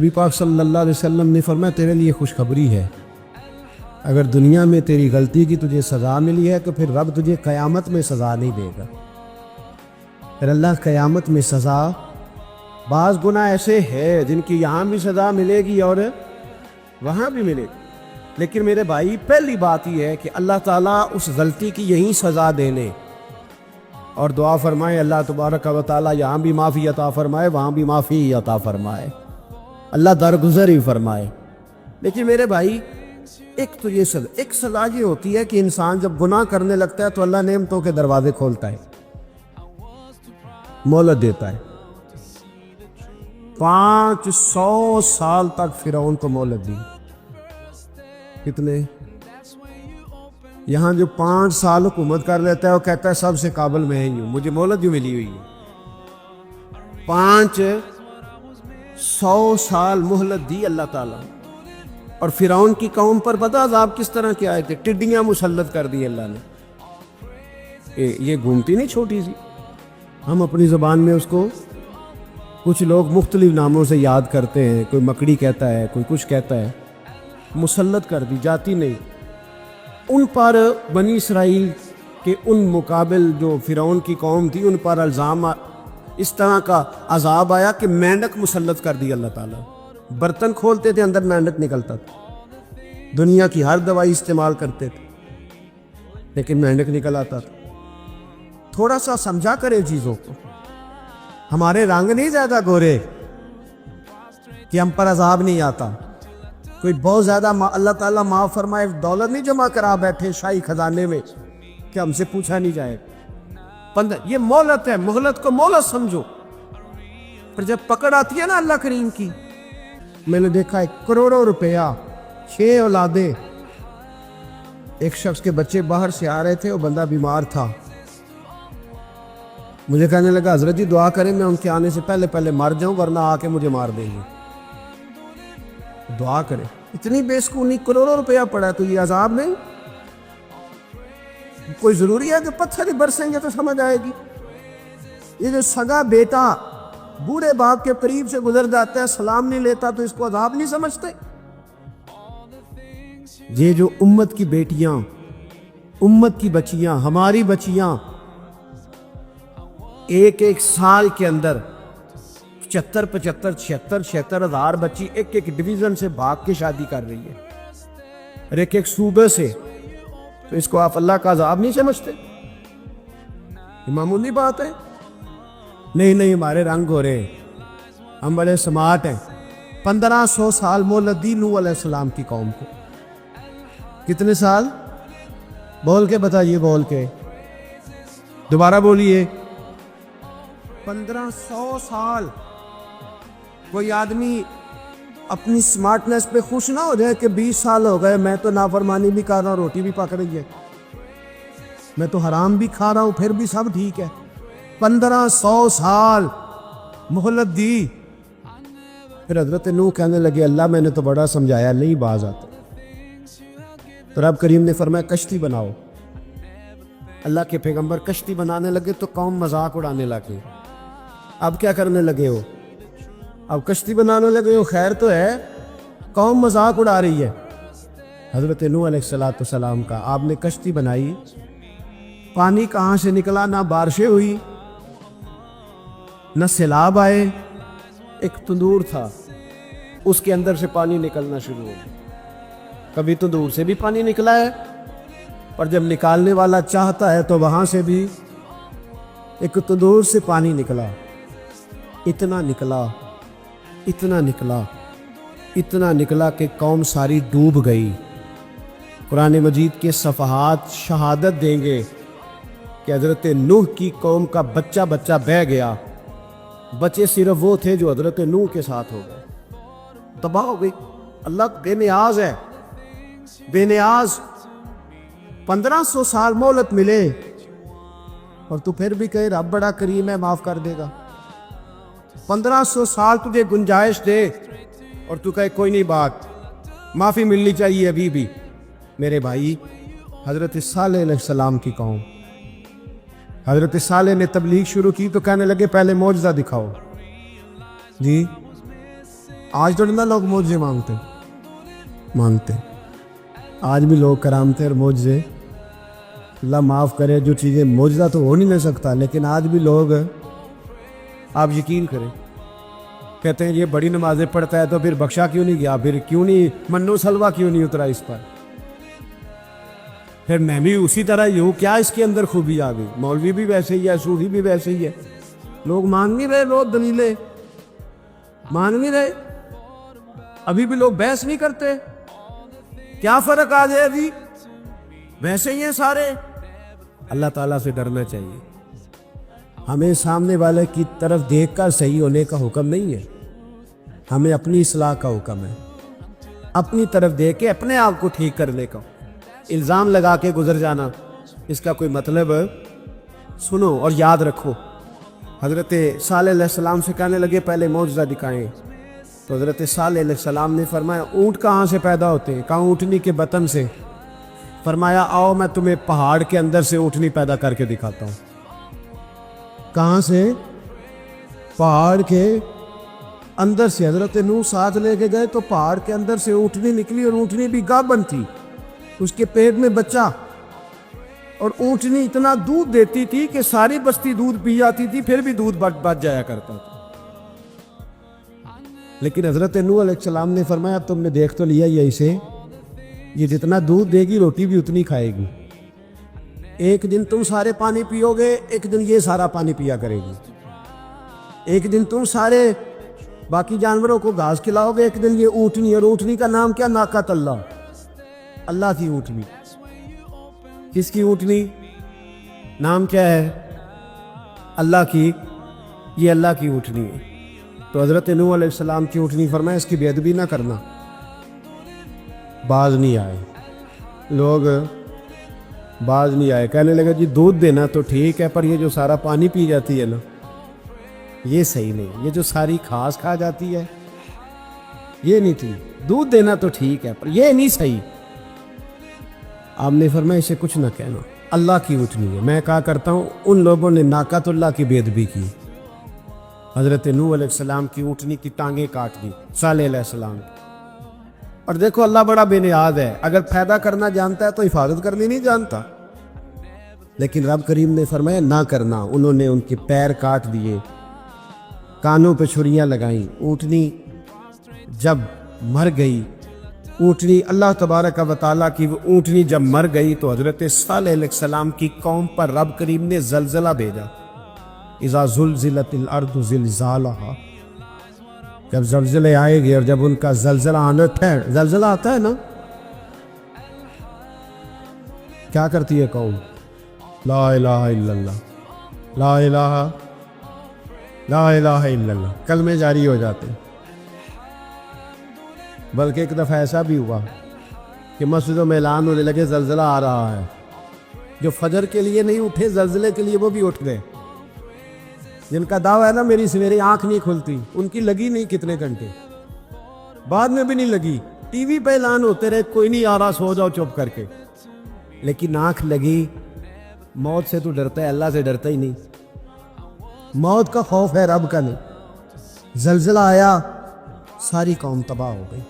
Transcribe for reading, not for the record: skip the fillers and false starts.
نبی پاک صلی اللہ علیہ وسلم نے فرمایا تیرے لیے خوشخبری ہے، اگر دنیا میں تیری غلطی کی تجھے سزا ملی ہے تو پھر رب تجھے قیامت میں سزا نہیں دے گا۔ پھر اللہ قیامت میں سزا، بعض گناہ ایسے ہیں جن کی یہاں بھی سزا ملے گی اور وہاں بھی ملے گی، لیکن میرے بھائی پہلی بات یہ ہے کہ اللہ تعالیٰ اس غلطی کی یہیں سزا دینے اور دعا فرمائے اللہ تبارک و تعالیٰ یہاں بھی معافی عطا فرمائے وہاں بھی معافی عطا فرمائے، اللہ درگزر ہی فرمائے۔ لیکن میرے بھائی ایک سزا یہ ہوتی ہے کہ انسان جب گناہ کرنے لگتا ہے تو اللہ نعمتوں کے دروازے کھولتا ہے، مہلت دیتا ہے۔ 500 سال تک فرعون کو مہلت دی۔ کتنے؟ یہاں جو 5 سال حکومت کر لیتا ہے وہ کہتا ہے سب سے قابل میں ہی ہوں، مجھے مہلت جو ملی ہوئی ہے۔ 500 سال مہلت دی اللہ تعالیٰ، اور فرعون کی قوم پر پتہ عذاب کس طرح کے آئے تھے؟ ٹڈیاں مسلط کر دی اللہ نے۔ یہ گھومتی نہیں چھوٹی سی، ہم اپنی زبان میں اس کو کچھ لوگ مختلف ناموں سے یاد کرتے ہیں، کوئی مکڑی کہتا ہے، کوئی کچھ کہتا ہے، مسلط کر دی، جاتی نہیں۔ ان پر بنی اسرائیل کے ان مقابل جو فرعون کی قوم تھی ان پر الزام اس طرح کا عذاب آیا کہ مینڈک مسلط کر دی اللہ تعالیٰ۔ برتن کھولتے تھے اندر مینڈک نکلتا تھا، دنیا کی ہر دوائی استعمال کرتے تھے لیکن مینڈک نکل آتا تھا۔ تھوڑا سا سمجھا کرے چیزوں کو، ہمارے رنگ نہیں زیادہ گورے کہ ہم پر عذاب نہیں آتا۔ کوئی بہت زیادہ اللہ تعالیٰ معاف فرمائے دولت نہیں جمع کرا بیٹھے شاہی خزانے میں کہ ہم سے پوچھا نہیں جائے۔ یہ مہلت ہے، مہلت کو مہلت سمجھو۔ پر جب پکڑ آتی ہے نا اللہ کریم کی، میں نے دیکھا 1 کروڑوں روپیہ، 6 اولادیں، ایک شخص کے بچے باہر سے آ رہے تھے، وہ بندہ بیمار تھا، مجھے کہنے لگا حضرت جی دعا کریں میں ان کے آنے سے پہلے مر جاؤں ورنہ آ کے مجھے مار دیں گے، دعا کریں۔ اتنی بے سکونی، کروڑوں روپیہ پڑا ہے تو یہ عذاب نہیں؟ کوئی ضروری ہے کہ پتھر ہی برسیں گے تو سمجھ آئے گی؟ یہ جو سگا بیٹا بوڑھے باپ کے قریب سے گزر جاتا ہے سلام نہیں لیتا تو اس کو عذاب نہیں سمجھتے؟ یہ جو امت کی بیٹیاں، امت کی بچیاں، ہماری بچیاں ایک سال کے اندر 75 ہزار بچی ایک ڈویژن سے بھاگ کے شادی کر رہی ہے، اور ایک صوبے سے، تو اس کو آپ اللہ کا عذاب نہیں سمجھتے؟ یہ معمولی بات ہے؟ نہیں ہمارے رنگ ہو رہے، ہم بڑے سمارٹ ہیں۔ 1500 سال مہلت دی نوح علیہ السلام کی قوم کو۔ کتنے سال؟ بول کے بتائیے، بول کے دوبارہ بولیے۔ 1500 سال۔ کوئی آدمی اپنی سمارٹنس پہ خوش نہ ہو جائے کہ 20 سال ہو گئے میں تو نافرمانی بھی کر رہا ہوں، روٹی بھی پک رہی ہے، میں تو حرام بھی کھا رہا ہوں، پھر بھی سب ٹھیک ہے۔ 1500 سال مہلت دی۔ پھر حضرت نوح کہنے لگے اللہ میں نے تو بڑا سمجھایا نہیں باز آتا، تو رب کریم نے فرمایا کشتی بناؤ۔ اللہ کے پیغمبر کشتی بنانے لگے تو قوم مذاق اڑانے لگے۔ اب کیا کرنے لگے ہو؟ اب کشتی بنانے لگے ہو، خیر تو ہے، قوم مذاق اڑا رہی ہے۔ حضرت نوح علیہ السلام کا آپ نے کشتی بنائی، پانی کہاں سے نکلا؟ نہ بارشیں ہوئی نہ سیلاب آئے، ایک تندور تھا اس کے اندر سے پانی نکلنا شروع ہو گیا۔ کبھی تندور سے بھی پانی نکلا ہے، پر جب نکالنے والا چاہتا ہے تو وہاں سے بھی ایک تندور سے پانی نکلا، اتنا نکلا کہ قوم ساری ڈوب گئی۔ قرآن مجید کے صفحات شہادت دیں گے کہ حضرت نوح کی قوم کا بچہ بہہ گیا، بچے صرف وہ تھے جو حضرت نوح کے ساتھ ہو گئے، تباہ ہو گئی۔ اللہ بے نیاز ہے، بے نیاز۔ 1500 سال مہلت ملے اور تو پھر بھی کہے رب بڑا کریم ہے معاف کر دے گا۔ 1500 سال تجھے گنجائش دے اور تو کہے کوئی نہیں، بات معافی ملنی چاہیے ابھی بھی۔ میرے بھائی حضرت صالح علیہ السلام کی قوم، حضرت صالح نے تبلیغ شروع کی تو کہنے لگے پہلے معجزہ دکھاؤ۔ جی آج تو نہ لوگ معجزے مانگتے آج بھی لوگ کرامتیں اور معجزے، اللہ معاف کرے، جو چیزیں معجزہ تو ہو نہیں نہ سکتا، لیکن آج بھی لوگ، آپ یقین کریں، کہتے ہیں یہ بڑی نمازیں پڑھتا ہے تو پھر بخشا کیوں نہیں گیا، پھر کیوں نہیں منو سلوا کیوں نہیں اترا اس پر، پھر میں بھی اسی طرح ہی ہوں، کیا اس کے اندر خوبی آ گئی؟ مولوی بھی ویسے ہی ہے، صوفی بھی ویسے ہی ہے، لوگ مان نہیں رہے، لوگ دلیلیں مان نہیں رہے، ابھی بھی لوگ بحث نہیں کرتے، کیا فرق آ جائے ابھی، ویسے ہی ہیں سارے۔ اللہ تعالیٰ سے ڈرنا چاہیے، ہمیں سامنے والے کی طرف دیکھ کر صحیح ہونے کا حکم نہیں ہے، ہمیں اپنی اصلاح کا حکم ہے، اپنی طرف دیکھ کے اپنے آپ کو ٹھیک کرنے کا۔ الزام لگا کے گزر جانا، اس کا کوئی مطلب، سنو اور یاد رکھو، حضرت صالح علیہ السلام سے کہنے لگے پہلے معجزہ دکھائیں، تو حضرت صالح علیہ السلام نے فرمایا اونٹ کہاں سے پیدا ہوتے ہیں؟ کہا اونٹنی کے بطن سے۔ فرمایا آؤ میں تمہیں پہاڑ کے اندر سے اونٹنی پیدا کر کے دکھاتا ہوں۔ کہاں سے؟ پہاڑ کے اندر سے۔ حضرت نوح ساتھ لے کے گئے تو پہاڑ کے اندر سے اونٹنی نکلی، اور اونٹنی بھی گابن تھی، اس کے پیٹ میں بچہ، اور اونٹنی اتنا دودھ دیتی تھی کہ ساری بستی دودھ پی جاتی تھی، پھر بھی دودھ بچ جایا کرتا تھا۔ لیکن حضرت نوح علیہ السلام نے فرمایا تم نے دیکھ تو لیا یہ اسے، یہ جتنا دودھ دے گی روٹی بھی اتنی کھائے گی، ایک دن تم سارے پانی پیو گے، ایک دن یہ سارا پانی پیا کرے گی، ایک دن تم سارے باقی جانوروں کو گھاس کھلاؤ گے، ایک دن یہ اونٹنی، اور اونٹنی کا نام کیا؟ ناقۃ اللہ، اللہ کی اونٹنی۔ کس کی اونٹنی؟ نام کیا ہے؟ اللہ کی، یہ اللہ کی اونٹنی ہے۔ تو حضرت نوح علیہ السلام کی اونٹنی فرمایا اس کی بے ادبی نہ کرنا، باز نہیں آئے، لوگ باز نہیں آئے، کہنے لگا جی دودھ دینا تو ٹھیک ہے، پر یہ جو سارا پانی پی جاتی ہے نا یہ صحیح نہیں، یہ جو ساری گھاس کھا جاتی ہے یہ نہیں ٹھیک، دودھ دینا تو ٹھیک ہے پر یہ نہیں صحیح۔ آپ نے فرمایا اسے کچھ نہ کہنا، اللہ کی اونٹنی ہے۔ میں کہا کرتا ہوں ان لوگوں نے ناقۃ اللہ کی بے ادبی کی، حضرت نوح علیہ السلام کی اونٹنی کی ٹانگیں کاٹ دی، صالح علیہ السلام کی۔ اور دیکھو اللہ بڑا بے نیاز ہے، اگر پیدا کرنا جانتا ہے تو حفاظت کرنی نہیں جانتا، لیکن رب کریم نے فرمایا نہ کرنا، انہوں نے ان کے پیر کاٹ دیے، کانوں پہ چھریاں لگائیں۔ اونٹنی جب مر گئی، اونٹنی اللہ تبارک و تعالیٰ کی وہ اونٹنی جب مر گئی تو حضرت صالح علیہ السلام کی قوم پر رب کریم نے زلزلہ بھیجا، اذا زلزلت الارض زلزالہا، جب زلزلے آئے گے، اور جب ان کا زلزلہ آنا ہے، زلزلہ آتا ہے نا، کیا کرتی ہے قوم؟ لا الہ الا اللہ، لا الہ لا الہ الا اللہ، کلمے جاری ہو جاتے ہیں۔ بلکہ ایک دفعہ ایسا بھی ہوا کہ مسجدوں میں اعلان ہونے لگے زلزلہ آ رہا ہے، جو فجر کے لیے نہیں اٹھے زلزلے کے لیے وہ بھی اٹھ گئے، جن کا دعویٰ ہے نا میری سویرے آنکھ نہیں کھلتی، ان کی لگی نہیں کتنے گھنٹے، بعد میں بھی نہیں لگی، ٹی وی پہ اعلان ہوتے رہے کوئی نہیں آ رہا سو جاؤ چپ کر کے، لیکن آنکھ لگی۔ موت سے تو ڈرتا ہے، اللہ سے ڈرتا ہی نہیں، موت کا خوف ہے رب کا نہیں۔ زلزلہ آیا، ساری قوم تباہ ہو گئی۔